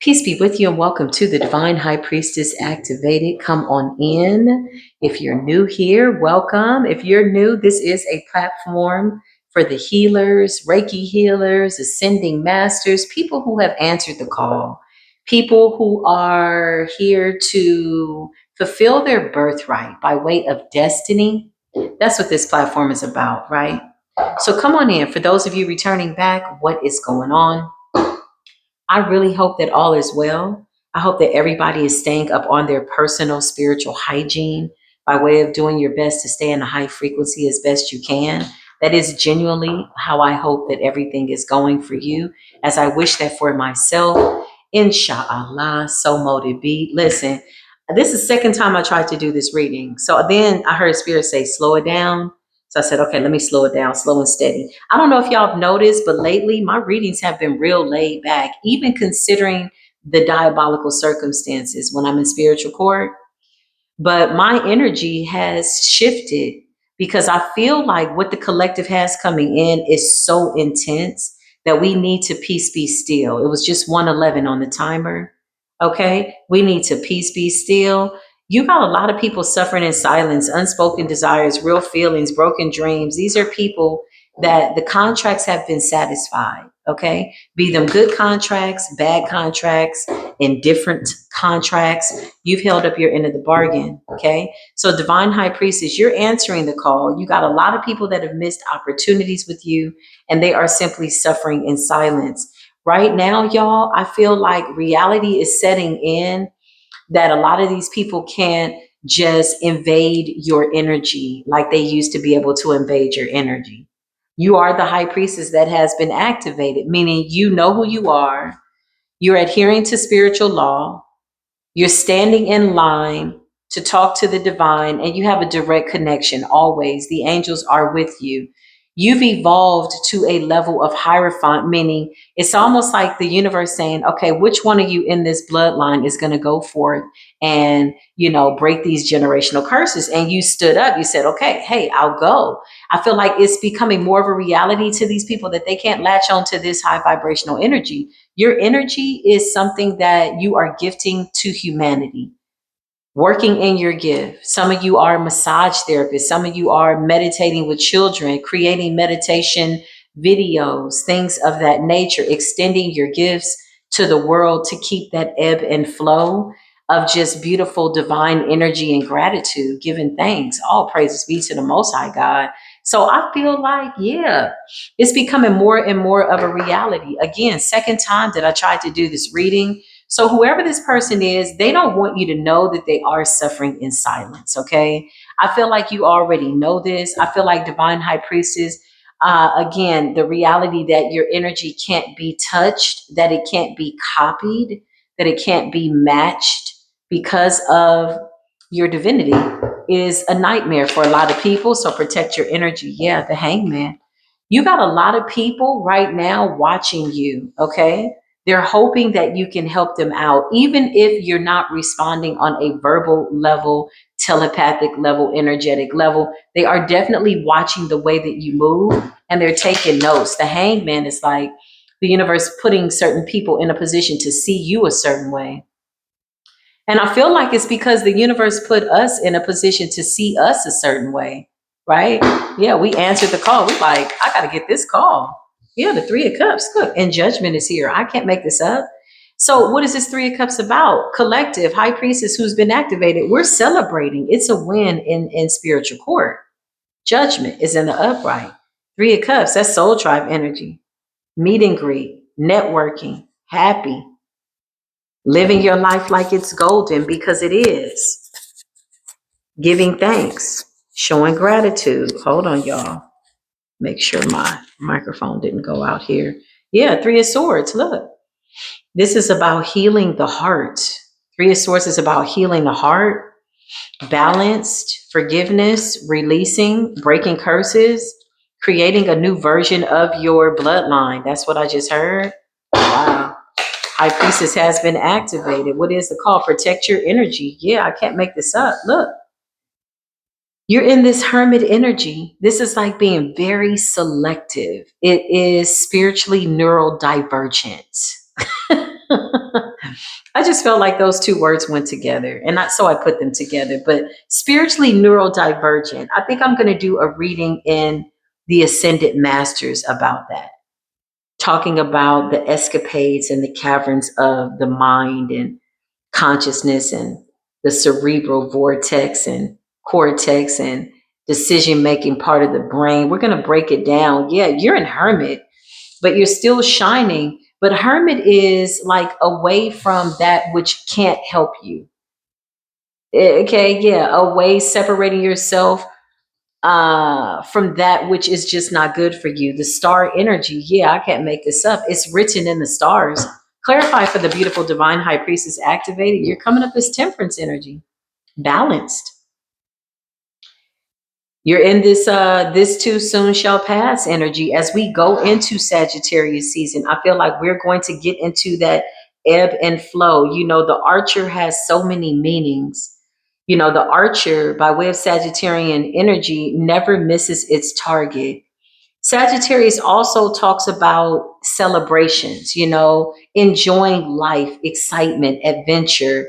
Peace be with you and welcome to the Divine High Priestess Activated. Come on in. If you're new here, welcome. If you're new, this is a platform for the healers, Reiki healers, ascending masters, people who have answered the call, people who are here to fulfill their birthright by way of destiny. That's what this platform is about, right? So come on in. For those of you returning back, what is going on? I really hope that all is well. I hope that everybody is staying up on their personal spiritual hygiene by way of doing your best to stay in a high frequency as best you can. That is genuinely how I hope that everything is going for you, as I wish that for myself. Inshallah, so mote it be. Listen, this is the second time I tried to do this reading. So then I heard Spirit say, slow it down. So I said, okay, let me slow it down, slow and steady. I don't know if y'all have noticed, but lately my readings have been real laid back, even considering the diabolical circumstances when I'm in spiritual court. But my energy has shifted because I feel like what the collective has coming in is so intense that we need to peace be still. It was just 111 on the timer. Okay. We need to peace be still. You got a lot of people suffering in silence, unspoken desires, real feelings, broken dreams. These are people that the contracts have been satisfied. Okay. Be them good contracts, bad contracts, indifferent contracts. You've held up your end of the bargain. Okay. So, Divine High Priestess, you're answering the call. You got a lot of people that have missed opportunities with you, and they are simply suffering in silence. Right now, y'all, I feel like reality is setting in that a lot of these people can't just invade your energy like they used to be able to invade your energy. You are the high priestess that has been activated, meaning you know who you are, you're adhering to spiritual law, you're standing in line to talk to the divine, and you have a direct connection always. The angels are with you. You've evolved to a level of hierophant, meaning it's almost like the universe saying, okay, which one of you in this bloodline is going to go forth and, break these generational curses? And you stood up, you said, okay, hey, I'll go. I feel like it's becoming more of a reality to these people that they can't latch onto this high vibrational energy. Your energy is something that you are gifting to humanity, working in your gift. Some of you are massage therapists. Some of you are meditating with children, creating meditation videos, things of that nature, extending your gifts to the world to keep that ebb and flow of just beautiful divine energy and gratitude, giving thanks. All praises be to the Most High God. So I feel like, yeah, it's becoming more and more of a reality. Again, second time that I tried to do this reading. So whoever this person is, they don't want you to know that they are suffering in silence. Okay. I feel like you already know this. I feel like Divine High Priestess, again, the reality that your energy can't be touched, that it can't be copied, that it can't be matched because of your divinity is a nightmare for a lot of people. So protect your energy. Yeah, the hangman. You got a lot of people right now watching you. Okay. They're hoping that you can help them out, even if you're not responding on a verbal level, telepathic level, energetic level. They are definitely watching the way that you move and they're taking notes. The hangman is like the universe putting certain people in a position to see you a certain way. And I feel like it's because the universe put us in a position to see us a certain way, right? Yeah, we answered the call. We're like, I got to get this call. Yeah, the Three of Cups. Look, and judgment is here. I can't make this up. So, what is this Three of Cups about? Collective, high priestess who's been activated. We're celebrating. It's a win in spiritual court. Judgment is in the upright. Three of Cups, that's soul tribe energy. Meet and greet, networking, happy, living your life like it's golden because it is. Giving thanks, showing gratitude. Hold on, y'all. Make sure my microphone didn't go out here. Yeah, Three of Swords. Look, this is about healing the heart. Three of Swords is about healing the heart, balanced, forgiveness, releasing, breaking curses, creating a new version of your bloodline. That's what I just heard. Wow. High Priestess has been activated. What is the call? Protect your energy. Yeah, I can't make this up. Look, you're in this hermit energy. This is like being very selective. It is spiritually neurodivergent. I just felt like those two words went together, and not so I put them together. But spiritually neurodivergent. I think I'm going to do a reading in the Ascended Masters about that, talking about the escapades and the caverns of the mind and consciousness and the cerebral vortex and cortex and decision making part of the brain. We're going to break it down. Yeah, you're in hermit, but you're still shining. But hermit is like away from that which can't help you. Okay, yeah, away, separating yourself from that which is just not good for you. The star energy, yeah, I can't make this up. It's written in the stars. Clarify for the beautiful divine high priestess activated. You're coming up as temperance energy, balanced. You're in this too soon shall pass energy as we go into Sagittarius season. I feel like we're going to get into that ebb and flow. You know, the archer has so many meanings. You know, the archer, by way of Sagittarian energy, never misses its target. Sagittarius also talks about celebrations, you know, enjoying life, excitement, adventure,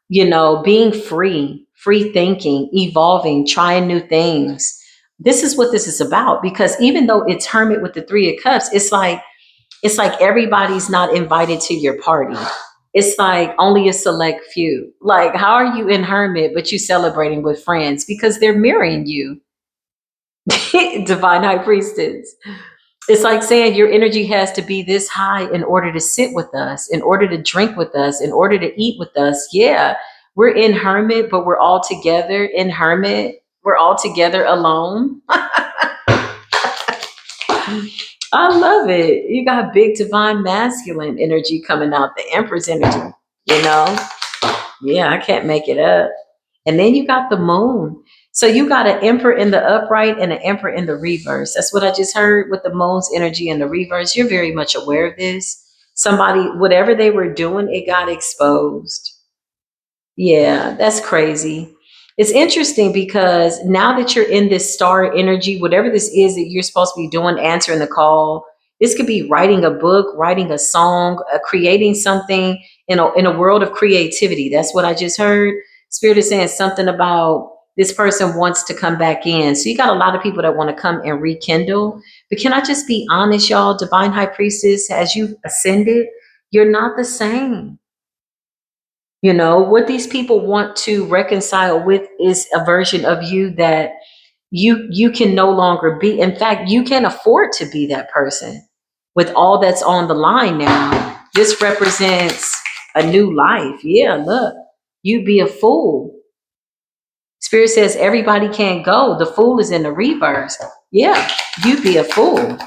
you know, being free, free thinking, evolving, trying new things. This is what this is about, because even though it's hermit with the 3 of cups, it's like everybody's not invited to your party. It's like only a select few. Like, how are you in hermit but you celebrating with friends because they're mirroring you? Divine high priestess. It's like saying your energy has to be this high in order to sit with us, in order to drink with us, in order to eat with us. Yeah, we're in hermit, but we're all together in hermit. We're all together alone. I love it. You got big divine masculine energy coming out, the Empress energy, you know? Yeah, I can't make it up. And then you got the moon. So you got an emperor in the upright and an emperor in the reverse. That's what I just heard with the moon's energy in the reverse. You're very much aware of this. Somebody, whatever they were doing, it got exposed. Yeah, that's crazy. It's interesting because now that you're in this star energy, whatever this is that you're supposed to be doing, answering the call, this could be writing a book, writing a song, creating something in a world of creativity. That's what I just heard. Spirit is saying something about this person wants to come back in. So you got a lot of people that want to come and rekindle. But can I just be honest, y'all? Divine High Priestess, as you've ascended, you're not the same. You know, what these people want to reconcile with is a version of you that you can no longer be. In fact, you can't afford to be that person with all that's on the line now. This represents a new life. Yeah, look, you'd be a fool. Spirit says everybody can't go. The fool is in the reverse. Yeah, you'd be a fool.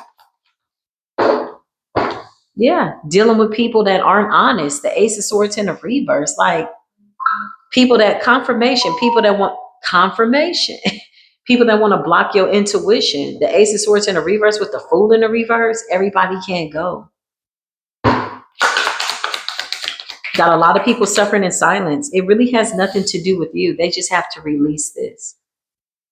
Yeah, dealing with people that aren't honest. The Ace of Swords in the reverse. Like, people that confirmation, people that want confirmation, people that want to block your intuition. The Ace of Swords in the reverse with the Fool in the reverse, everybody can't go. Got a lot of people suffering in silence. It really has nothing to do with you. They just have to release this.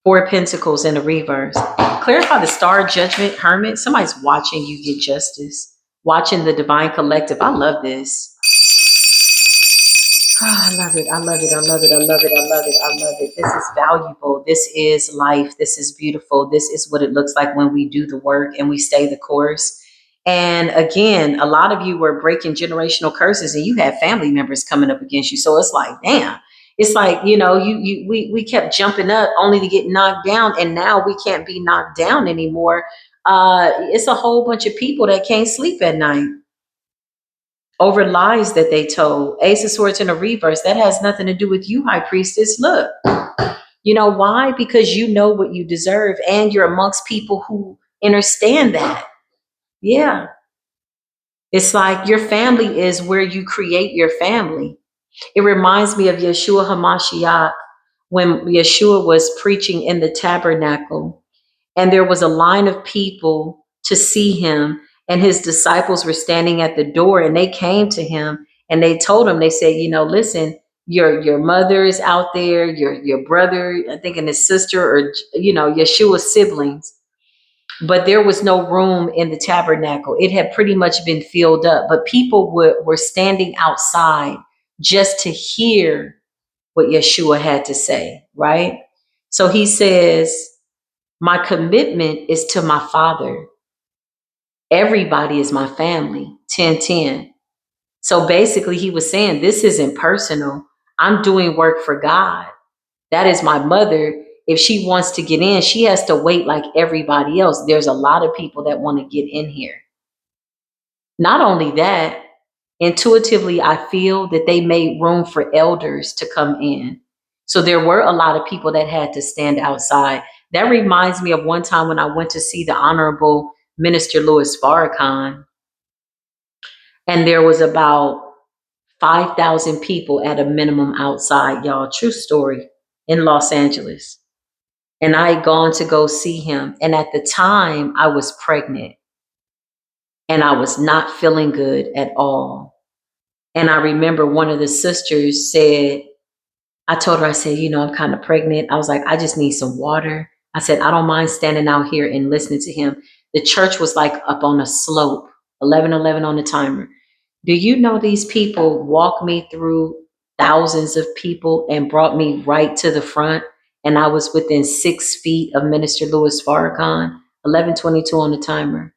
4 of Pentacles in the reverse. Clarify the star judgment, hermit. Somebody's watching you get justice, watching the divine collective. I love this. Oh, I love it. I love it. I love it. I love it. I love it. I love it. This is valuable. This is life. This is beautiful. This is what it looks like when we do the work and we stay the course. And again, a lot of you were breaking generational curses and you had family members coming up against you. So it's like, damn. It's like, you know, we kept jumping up only to get knocked down. And now we can't be knocked down anymore. It's a whole bunch of people that can't sleep at night over lies that they told. Ace of Swords in a reverse. That has nothing to do with you, High Priestess. Look, you know why? Because you know what you deserve and you're amongst people who understand that. Yeah. It's like your family is where you create your family. It reminds me of Yeshua HaMashiach when Yeshua was preaching in the tabernacle and there was a line of people to see him, and his disciples were standing at the door and they came to him and they told him, they said, you know, listen, your mother is out there, your brother, I think, and his sister, or, you know, Yeshua's siblings, but there was no room in the tabernacle. It had pretty much been filled up, but people were standing outside just to hear what Yeshua had to say, right? So he says, my commitment is to my Father. Everybody is my family. 10:10. So basically, he was saying, this isn't personal. I'm doing work for God. That is my mother. If she wants to get in, she has to wait like everybody else. There's a lot of people that want to get in here. Not only that, intuitively, I feel that they made room for elders to come in. So there were a lot of people that had to stand outside. That reminds me of one time when I went to see the Honorable Minister Louis Farrakhan, and there was about 5,000 people at a minimum outside, y'all. True story, in Los Angeles. And I had gone to go see him. And at the time, I was pregnant and I was not feeling good at all. And I remember one of the sisters said, I told her, I said, I'm kind of pregnant. I was like, I just need some water. I said, I don't mind standing out here and listening to him. The church was like up on a slope, 11:11 on the timer. Do you know these people walked me through thousands of people and brought me right to the front? And I was within 6 feet of Minister Louis Farrakhan, 11:22 on the timer.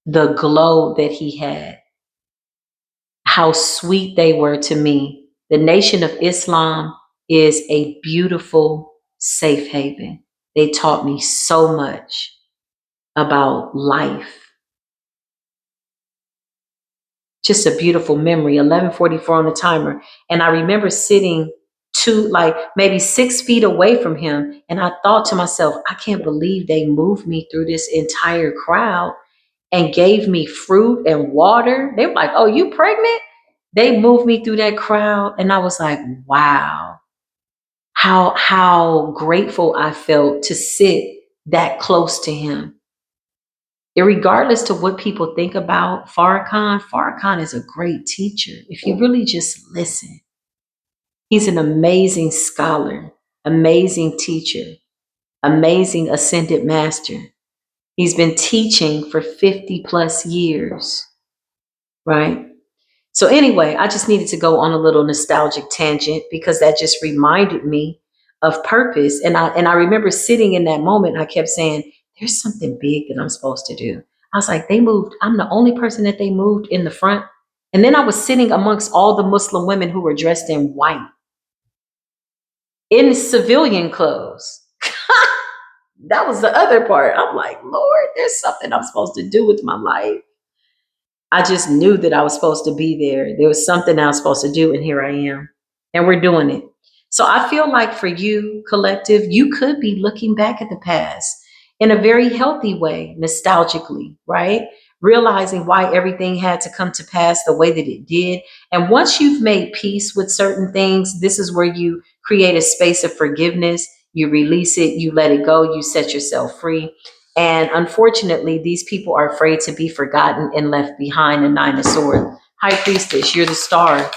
The glow that he had, how sweet they were to me. The Nation of Islam is a beautiful safe haven. They taught me so much about life. Just a beautiful memory. 11:44 on the timer. And I remember sitting like maybe 6 feet away from him. And I thought to myself, I can't believe they moved me through this entire crowd and gave me fruit and water. They were like, oh, you pregnant? They moved me through that crowd. And I was like, wow, how grateful I felt to sit that close to him. Regardless to what people think about Farrakhan, Farrakhan is a great teacher. If you really just listen, he's an amazing scholar, amazing teacher, amazing ascended master. He's been teaching for 50 plus years, right? So anyway, I just needed to go on a little nostalgic tangent because that just reminded me of purpose. And I remember sitting in that moment, and I kept saying, there's something big that I'm supposed to do. I was like, they moved. I'm the only person that they moved in the front. And then I was sitting amongst all the Muslim women who were dressed in white, in civilian clothes. That was the other part. I'm like, Lord, there's something I'm supposed to do with my life. I just knew that I was supposed to be there. There was something I was supposed to do, and here I am. And we're doing it. So I feel like for you, collective, you could be looking back at the past in a very healthy way, nostalgically, right? Realizing why everything had to come to pass the way that it did. And once you've made peace with certain things, this is where you create a space of forgiveness. You release it, you let it go, you set yourself free. And unfortunately, these people are afraid to be forgotten and left behind. A nine of swords. High priestess, you're the star.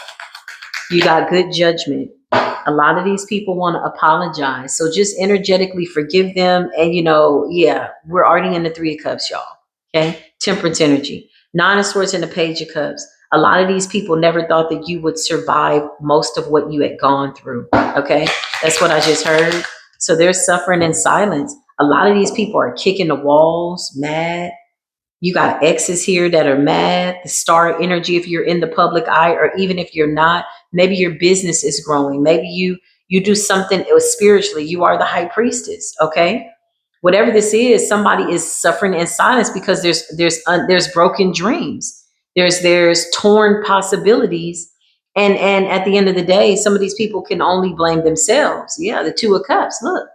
You got good judgment. A lot of these people want to apologize. So just energetically forgive them. And, yeah, we're already in the 3 of Cups, y'all. Okay. Temperance energy. 9 of Swords and the Page of Cups. A lot of these people never thought that you would survive most of what you had gone through. Okay. That's what I just heard. So they're suffering in silence. A lot of these people are kicking the walls, mad. You got exes here that are mad. The star energy, if you're in the public eye, or even if you're not, maybe your business is growing. Maybe you do something spiritually. You are the high priestess. Okay. Whatever this is, somebody is suffering in silence because there's broken dreams. There's torn possibilities. And at the end of the day, some of these people can only blame themselves. Yeah, the 2 of Cups. Look,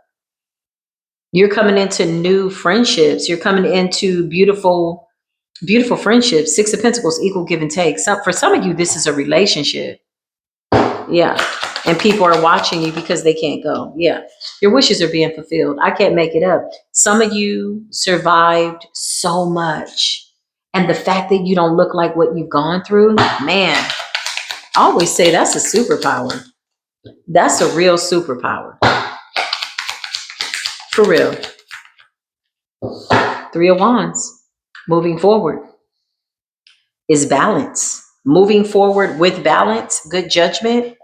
you're coming into new friendships. You're coming into beautiful, beautiful friendships. 6 of Pentacles, equal give and take. For some of you, this is a relationship. Yeah. And people are watching you because they can't go. Yeah. Your wishes are being fulfilled. I can't make it up. Some of you survived so much. And the fact that you don't look like what you've gone through, man, I always say that's a superpower. That's a real superpower. For real. Three of Wands. Moving forward is balance. Moving forward with balance, good judgment.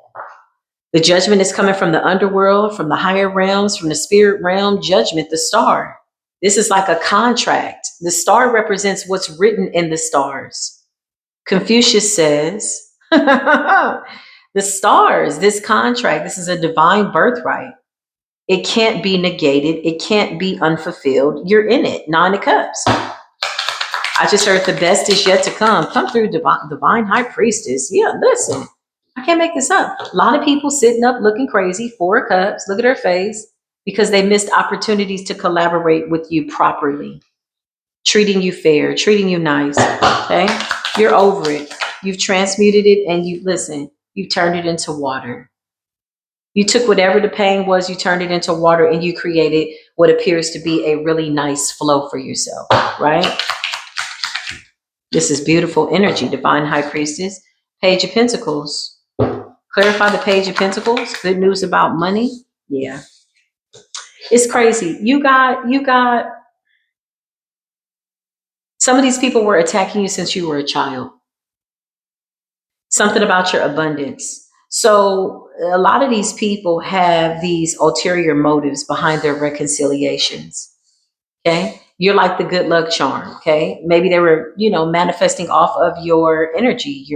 The judgment is coming from the underworld, from the higher realms, from the spirit realm. Judgment, the star. This is like a contract. The star represents what's written in the stars. Confucius says, the stars, this contract, this is a divine birthright. It can't be negated. It can't be unfulfilled. You're in it. Nine of Cups. I just heard the best is yet to come. Come through, divine high priestess. Yeah, listen. I can't make this up. A lot of people sitting up looking crazy. Four of Cups. Look at her face because they missed opportunities to collaborate with you properly, treating you fair, treating you nice. Okay, you're over it. You've transmuted it, and you listen. You've turned it into water. You took whatever the pain was, you turned it into water, and you created what appears to be a really nice flow for yourself. Right? This is beautiful energy, divine high priestess. Page of Pentacles. Clarify the Page of Pentacles. Good news about money. Yeah. It's crazy. You got, some of these people were attacking you since you were a child. Something about your abundance. So a lot of these people have these ulterior motives behind their reconciliations. Okay. You're like the good luck charm. Okay. Maybe they were, manifesting off of your energy.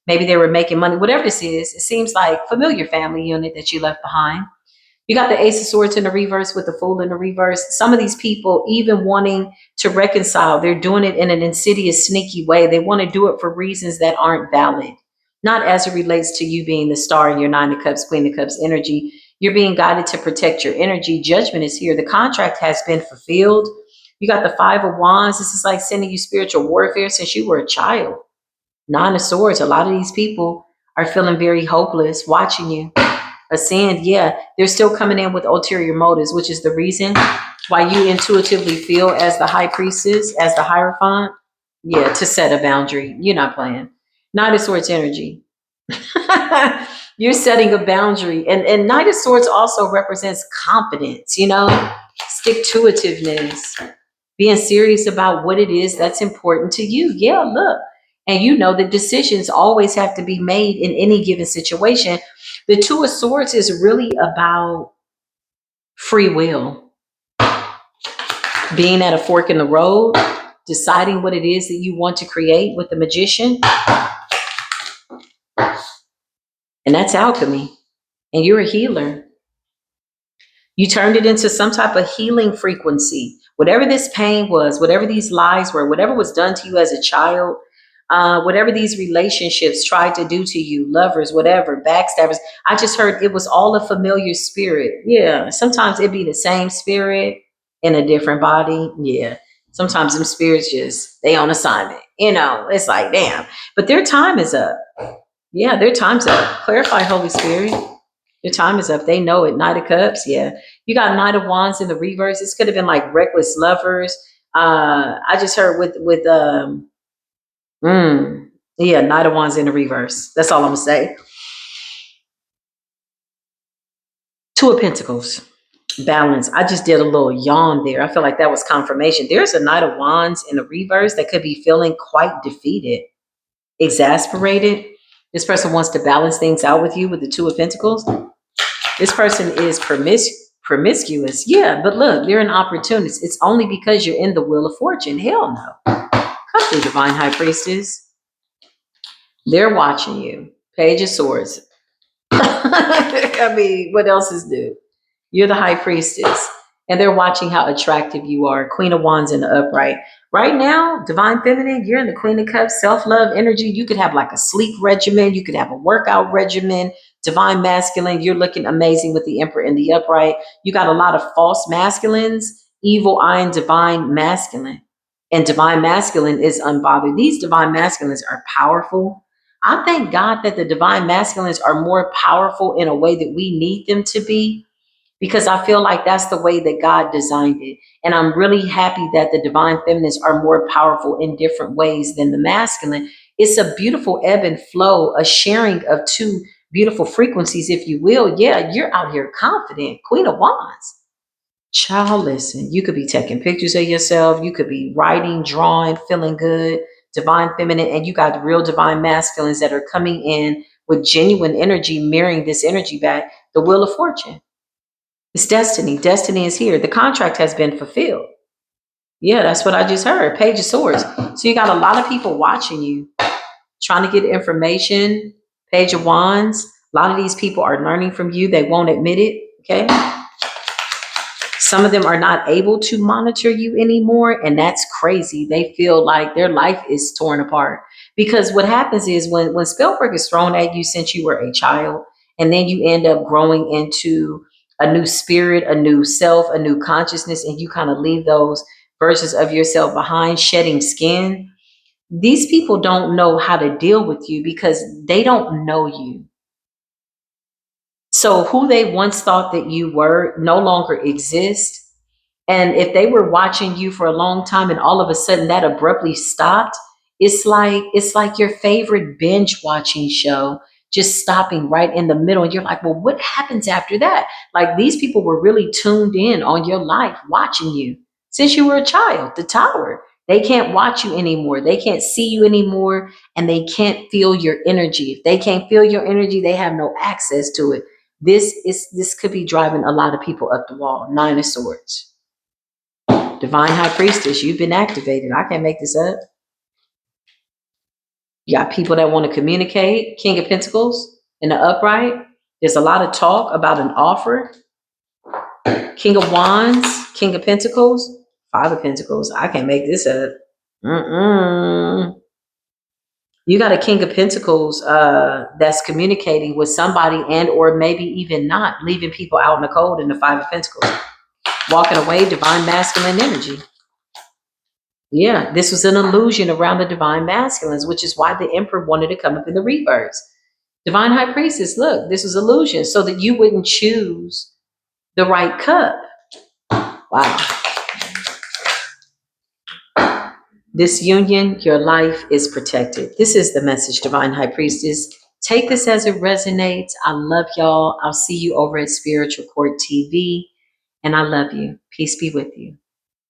Maybe they were making money, whatever this is. It seems like familiar family unit that you left behind. You got the Ace of Swords in the reverse with the Fool in the reverse. Some of these people, even wanting to reconcile, they're doing it in an insidious, sneaky way. They want to do it for reasons that aren't valid. Not as it relates to you being the star in your Nine of Cups, Queen of Cups energy. You're being guided to protect your energy. Judgment is here. The contract has been fulfilled. You got the Five of Wands. This is like sending you spiritual warfare since you were a child. Nine of Swords. A lot of these people are feeling very hopeless watching you ascend. Yeah, they're still coming in with ulterior motives, which is the reason why you intuitively feel as the high priestess, as the Hierophant, yeah, to set a boundary. You're not playing. Knight of Swords energy. You're setting a boundary. And Knight of Swords also represents confidence, stick-to-itiveness, being serious about what it is that's important to you. Yeah, look. And you know that decisions always have to be made in any given situation. The Two of Swords is really about free will, being at a fork in the road, deciding what it is that you want to create with the Magician. And that's alchemy. And you're a healer. You turned it into some type of healing frequency. Whatever this pain was, whatever these lies were, whatever was done to you as a child, whatever these relationships tried to do to you, lovers, whatever, backstabbers. I just heard it was all a familiar spirit. Yeah. Sometimes it be the same spirit in a different body. Yeah. Sometimes them spirits they on assignment. It's like, damn. But their time is up. Yeah, their time's up. Clarify, Holy Spirit. Your time is up. They know it. Knight of Cups. Yeah. You got Knight of Wands in the reverse. This could have been like reckless lovers. I just heard yeah, Knight of Wands in the reverse. That's all I'm gonna say. Two of Pentacles. Balance. I just did a little yawn there. I feel like that was confirmation. There's a Knight of Wands in the reverse that could be feeling quite defeated, exasperated. This person wants to balance things out with you with the Two of Pentacles. This person is promiscuous. Yeah, but look, they're an opportunist. It's only because you're in the Wheel of Fortune. Hell no. Come through, Divine High Priestess. They're watching you. Page of Swords. I mean, what else is new? You're the High Priestess, and they're watching how attractive you are. Queen of Wands in the upright. Right now, Divine Feminine, you're in the Queen of Cups, self-love energy. You could have like a sleep regimen. You could have a workout regimen. Divine Masculine, you're looking amazing with the Emperor in the upright. You got a lot of false masculines, evil eye and Divine Masculine. And Divine Masculine is unbothered. These Divine Masculines are powerful. I thank God that the Divine Masculines are more powerful in a way that we need them to be, because I feel like that's the way that God designed it. And I'm really happy that the Divine Feminines are more powerful in different ways than the masculine. It's a beautiful ebb and flow, a sharing of two beautiful frequencies, if you will. Yeah, you're out here confident. Queen of Wands. Child, listen, you could be taking pictures of yourself. You could be writing, drawing, feeling good, divine feminine, and you got real divine masculines that are coming in with genuine energy, mirroring this energy back. The wheel of fortune. It's destiny. Destiny is here. The contract has been fulfilled. Yeah, that's what I just heard. Page of Swords. So you got a lot of people watching you, trying to get information. Page of Wands. A lot of these people are learning from you. They won't admit it. Okay. Some of them are not able to monitor you anymore, and that's crazy. They feel like their life is torn apart. Because what happens is when spell work is thrown at you since you were a child, and then you end up growing into a new spirit, a new self, a new consciousness, and you kind of leave those versions of yourself behind, shedding skin. These people don't know how to deal with you because they don't know you. So who they once thought that you were no longer exists. And if they were watching you for a long time and all of a sudden that abruptly stopped, it's like your favorite binge watching show just stopping right in the middle. And you're like, well, what happens after that? Like these people were really tuned in on your life, watching you since you were a child. The tower. They can't watch you anymore. They can't see you anymore, and they can't feel your energy. If they can't feel your energy, they have no access to it. This could be driving a lot of people up the wall. Nine of Swords. Divine High Priestess, you've been activated. I can't make this up. You got people that want to communicate. King of Pentacles in the upright. There's a lot of talk about an offer. King of Wands, King of Pentacles, Five of Pentacles. I can't make this up. You got a King of Pentacles that's communicating with somebody and or maybe even not, leaving people out in the cold in the Five of Pentacles. Walking away, divine masculine energy. Yeah, this was an illusion around the divine masculines, which is why the emperor wanted to come up in the reverse. Divine high priestess, look, this was illusion so that you wouldn't choose the right cup. Wow. This union, your life is protected. This is the message, divine high priestess. Take this as it resonates. I love y'all. I'll see you over at Spiritual Court TV, and I love you. Peace be with you.